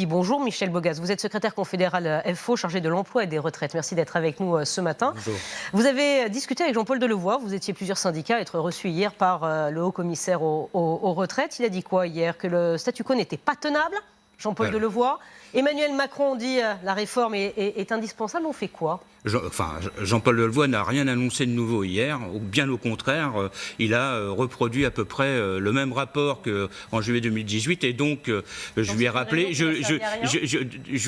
Bonjour Michel Bogas, vous êtes secrétaire confédéral FO chargé de l'emploi et des retraites. Merci d'être avec nous ce matin. Bonjour. Vous avez discuté avec Jean-Paul Delevoye, vous étiez plusieurs syndicats à être reçus hier par le haut-commissaire aux retraites. Il a dit quoi hier? Que le statu quo n'était pas tenable, Jean-Paul Delevoye. Emmanuel Macron dit la réforme est indispensable. On fait quoi? Jean-Paul Delevoye n'a rien annoncé de nouveau hier, ou bien au contraire, il a reproduit à peu près le même rapport qu'en juillet 2018, et donc je lui ai rappelé, je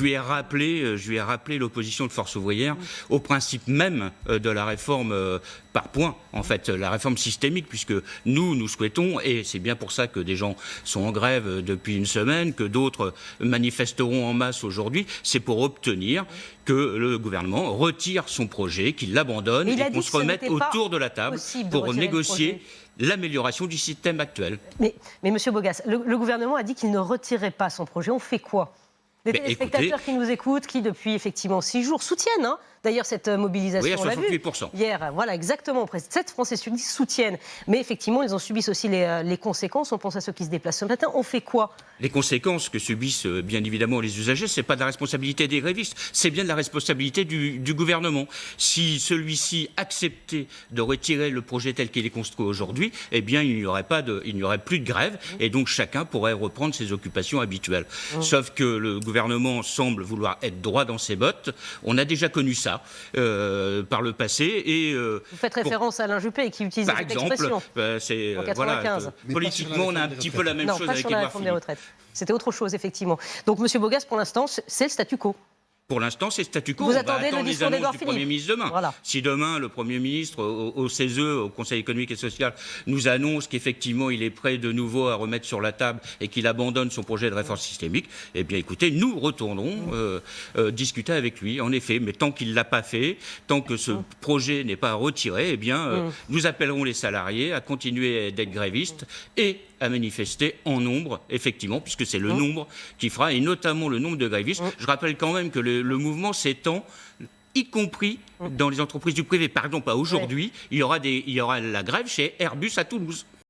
lui ai rappelé l'opposition de Force ouvrière au principe même de la réforme par points, en fait, la réforme systémique, puisque nous souhaitons, et c'est bien pour ça que des gens sont en grève depuis une semaine, que d'autres manifesteront en masse aujourd'hui, c'est pour obtenir que le gouvernement retire son projet, qu'il l'abandonne et qu'on se remette autour de la table pour négocier l'amélioration du système actuel. Mais Monsieur Bogas, le gouvernement a dit qu'il ne retirerait pas son projet. On fait quoi? Les téléspectateurs qui nous écoutent, qui depuis effectivement 6 jours soutiennent d'ailleurs cette mobilisation. Oui, à 68%. Hier, voilà, exactement. Près de 7 Français soutiennent. Mais effectivement, ils en subissent aussi les conséquences. On pense à ceux qui se déplacent ce matin. On fait quoi? Les conséquences que subissent bien évidemment les usagers, ce n'est pas de la responsabilité des grévistes, c'est bien de la responsabilité du gouvernement. Si celui-ci acceptait de retirer le projet tel qu'il est construit aujourd'hui, eh bien il n'y aurait plus de grève et donc chacun pourrait reprendre ses occupations habituelles. Sauf que le gouvernement semble vouloir être droit dans ses bottes. On a déjà connu ça par le passé. Et, vous faites référence à Alain Juppé qui utilise cette expression. En 95. Politiquement, on a un petit peu la même chose avec Édouard Philippe. C'était autre chose, effectivement. Donc, M. Bogas, pour l'instant, c'est le statu quo. Pour l'instant, c'est statu quo. Vous attendez le discours les annonces d'Édouard du Philippe. Premier ministre demain. Voilà. Si demain, le Premier ministre, au CESE, au Conseil économique et social, nous annonce qu'effectivement, il est prêt de nouveau à remettre sur la table et qu'il abandonne son projet de réforme systémique, eh bien, écoutez, nous retournons discuter avec lui, en effet. Mais tant qu'il ne l'a pas fait, tant que ce projet n'est pas retiré, eh bien, nous appellerons les salariés à continuer d'être grévistes et à manifester en nombre, effectivement, puisque c'est le nombre qui fera, et notamment le nombre de grévistes. Je rappelle quand même que le mouvement s'étend, y compris dans les entreprises du privé. Par exemple, aujourd'hui, il y aura la grève chez Airbus à Toulouse.